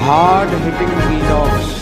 Hard hitting vlogs.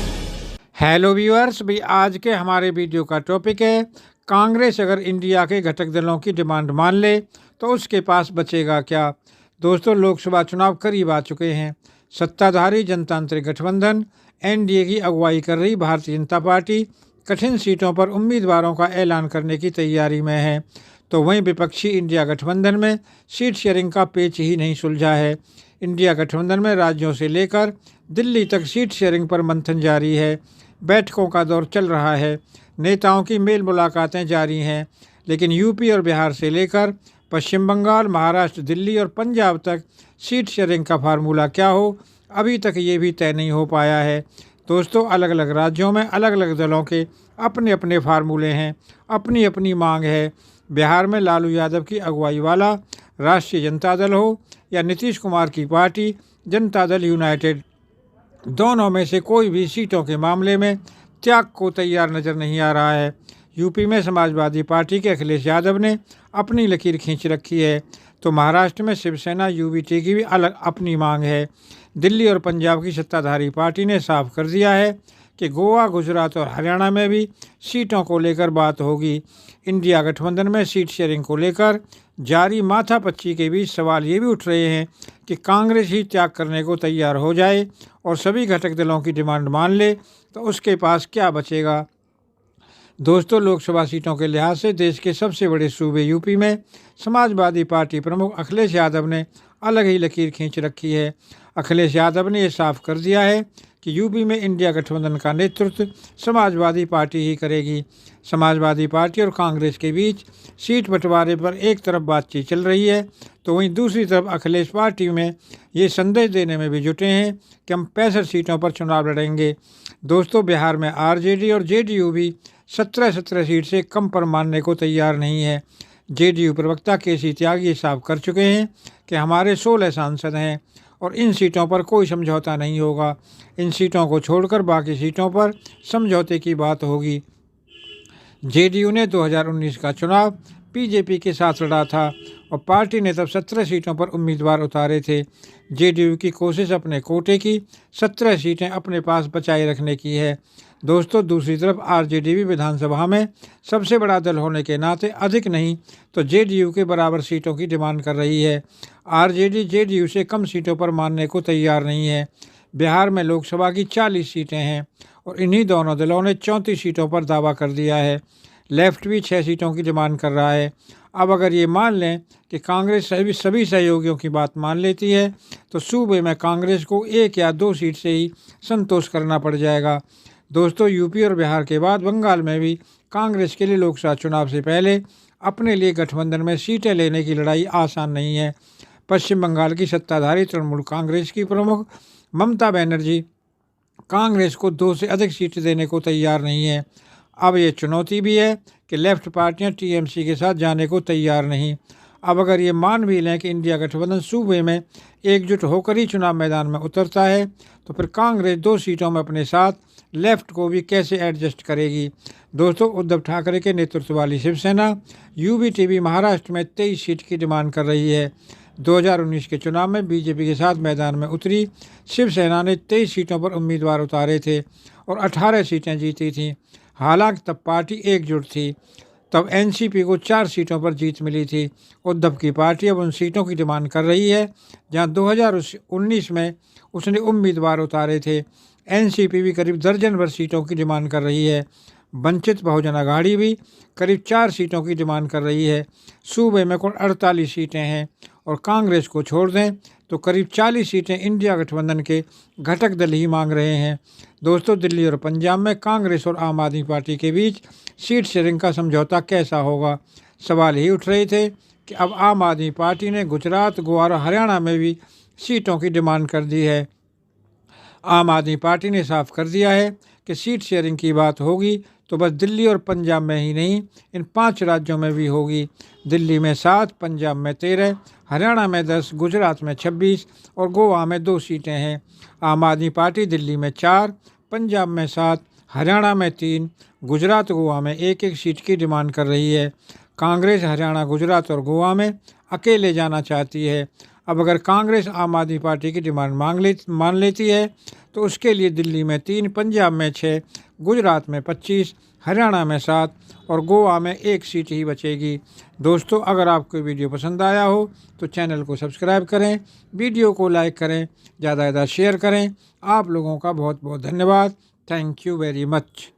Hello viewers, भाई आज के हमारे वीडियो का टॉपिक है कांग्रेस अगर इंडिया के घटक दलों की डिमांड मान ले तो उसके पास बचेगा क्या। दोस्तों, लोकसभा चुनाव करीब आ चुके हैं। सत्ताधारी जनतांत्रिक गठबंधन एनडीए की अगुवाई कर रही भारतीय जनता पार्टी कठिन सीटों पर उम्मीदवारों का ऐलान करने की तैयारी में है, तो वहीं विपक्षी इंडिया गठबंधन में सीट शेयरिंग का पेच ही नहीं सुलझा है। इंडिया गठबंधन में राज्यों से लेकर दिल्ली तक सीट शेयरिंग पर मंथन जारी है। बैठकों का दौर चल रहा है, नेताओं की मेल मुलाकातें जारी हैं, लेकिन यूपी और बिहार से लेकर पश्चिम बंगाल, महाराष्ट्र, दिल्ली और पंजाब तक सीट शेयरिंग का फार्मूला क्या हो, अभी तक ये भी तय नहीं हो पाया है। दोस्तों, अलग अलग राज्यों में अलग अलग दलों के अपने अपने फार्मूले हैं, अपनी अपनी मांग है। बिहार में लालू यादव की अगुवाई वाला राष्ट्रीय जनता दल हो या नीतीश कुमार की पार्टी जनता दल यूनाइटेड, दोनों में से कोई भी सीटों के मामले में त्याग को तैयार नज़र नहीं आ रहा है। यूपी में समाजवादी पार्टी के अखिलेश यादव ने अपनी लकीर खींच रखी है, तो महाराष्ट्र में शिवसेना यूवीटी की भी अलग अपनी मांग है। दिल्ली और पंजाब की सत्ताधारी पार्टी ने साफ कर दिया है कि गोवा, गुजरात और हरियाणा में भी सीटों को लेकर बात होगी। इंडिया गठबंधन में सीट शेयरिंग को लेकर जारी माथापच्ची के बीच सवाल ये भी उठ रहे हैं कि कांग्रेस ही त्याग करने को तैयार हो जाए और सभी घटक दलों की डिमांड मान ले तो उसके पास क्या बचेगा। दोस्तों, लोकसभा सीटों के लिहाज से देश के सबसे बड़े सूबे यूपी में समाजवादी पार्टी प्रमुख अखिलेश यादव ने अलग ही लकीर खींच रखी है। अखिलेश यादव ने यह साफ कर दिया है कि यूपी में इंडिया गठबंधन का नेतृत्व समाजवादी पार्टी ही करेगी। समाजवादी पार्टी और कांग्रेस के बीच सीट बंटवारे पर एक तरफ बातचीत चल रही है, तो वहीं दूसरी तरफ अखिलेश पार्टी में ये संदेश देने में भी जुटे हैं कि हम 65 सीटों पर चुनाव लड़ेंगे। दोस्तों, बिहार में आरजेडी और जेडीयू भी 17 सीट से कम पर मानने को तैयार नहीं है। जेडीयू प्रवक्ता केसी त्यागी साफ कर चुके हैं कि हमारे 16 सांसद हैं और इन सीटों पर कोई समझौता नहीं होगा। इन सीटों को छोड़कर बाकी सीटों पर समझौते की बात होगी। जेडीयू ने 2019 का चुनाव बीजेपी के साथ लड़ा था और पार्टी ने तब 17 सीटों पर उम्मीदवार उतारे थे। जेडीयू की कोशिश अपने कोटे की 17 सीटें अपने पास बचाए रखने की है। दोस्तों, दूसरी तरफ आरजेडी भी विधानसभा में सबसे बड़ा दल होने के नाते अधिक नहीं तो जेडीयू के बराबर सीटों की डिमांड कर रही है। आरजेडी जेडीयू से कम सीटों पर मानने को तैयार नहीं है। बिहार में लोकसभा की 40 सीटें हैं और इन्हीं दोनों दलों ने 34 सीटों पर दावा कर दिया है। लेफ्ट भी 6 सीटों की डिमांड कर रहा है। अब अगर ये मान लें कि कांग्रेस सभी सहयोगियों की बात मान लेती है तो सूबे में कांग्रेस को 1 या 2 सीट से ही संतोष करना पड़ जाएगा। दोस्तों, यूपी और बिहार के बाद बंगाल में भी कांग्रेस के लिए लोकसभा चुनाव से पहले अपने लिए गठबंधन में सीटें लेने की लड़ाई आसान नहीं है। पश्चिम बंगाल की सत्ताधारी तृणमूल कांग्रेस की प्रमुख ममता बनर्जी कांग्रेस को 2 से अधिक सीटें देने को तैयार नहीं है। अब ये चुनौती भी है कि लेफ्ट पार्टियां टीएमसी के साथ जाने को तैयार नहीं। अब अगर ये मान भी लें कि इंडिया गठबंधन सूबे में एकजुट होकर ही चुनाव मैदान में उतरता है तो फिर कांग्रेस 2 सीटों में अपने साथ लेफ्ट को भी कैसे एडजस्ट करेगी। दोस्तों, उद्धव ठाकरे के नेतृत्व वाली शिवसेना यूवीटी भी महाराष्ट्र में 23 सीट की डिमांड कर रही है। 2019 के चुनाव में बीजेपी के साथ मैदान में उतरी शिवसेना ने 23 सीटों पर उम्मीदवार उतारे थे और 18 सीटें जीती थीं। हालांकि तब पार्टी एकजुट थी। तब एनसीपी को 4 सीटों पर जीत मिली थी। उद्धव की पार्टी अब उन सीटों की डिमांड कर रही है जहां 2019 में उसने उम्मीदवार उतारे थे। एनसीपी भी करीब दर्जन भर सीटों की डिमांड कर रही है। वंचित बहुजन अघाड़ी भी करीब 4 सीटों की डिमांड कर रही है। सूबे में कुल 48 सीटें हैं और कांग्रेस को छोड़ दें तो करीब 40 सीटें इंडिया गठबंधन के घटक दल ही मांग रहे हैं। दोस्तों, दिल्ली और पंजाब में कांग्रेस और आम आदमी पार्टी के बीच सीट शेयरिंग का समझौता कैसा होगा। सवाल ही उठ रहे थे कि अब आम आदमी पार्टी ने गुजरात, गोवा और हरियाणा में भी सीटों की डिमांड कर दी है। आम आदमी पार्टी ने साफ कर दिया है कि सीट शेयरिंग की बात होगी तो बस दिल्ली और पंजाब में ही नहीं, इन 5 राज्यों में भी होगी। दिल्ली में 7, पंजाब में 13, हरियाणा में 10, गुजरात में 26 और गोवा में 2 सीटें हैं। आम आदमी पार्टी दिल्ली में 4, पंजाब में 7, हरियाणा में 3, गुजरात, गोवा में 1-1 सीट की डिमांड कर रही है। कांग्रेस हरियाणा, गुजरात और गोवा में अकेले जाना चाहती है। अब अगर कांग्रेस आम आदमी पार्टी की डिमांड मान लेती है तो उसके लिए दिल्ली में 3, पंजाब में 6, गुजरात में 25, हरियाणा में 7 और गोवा में 1 सीट ही बचेगी। दोस्तों, अगर आपको वीडियो पसंद आया हो तो चैनल को सब्सक्राइब करें, वीडियो को लाइक करें, ज़्यादा से ज़्यादा शेयर करें। आप लोगों का बहुत बहुत धन्यवाद। Thank you very much.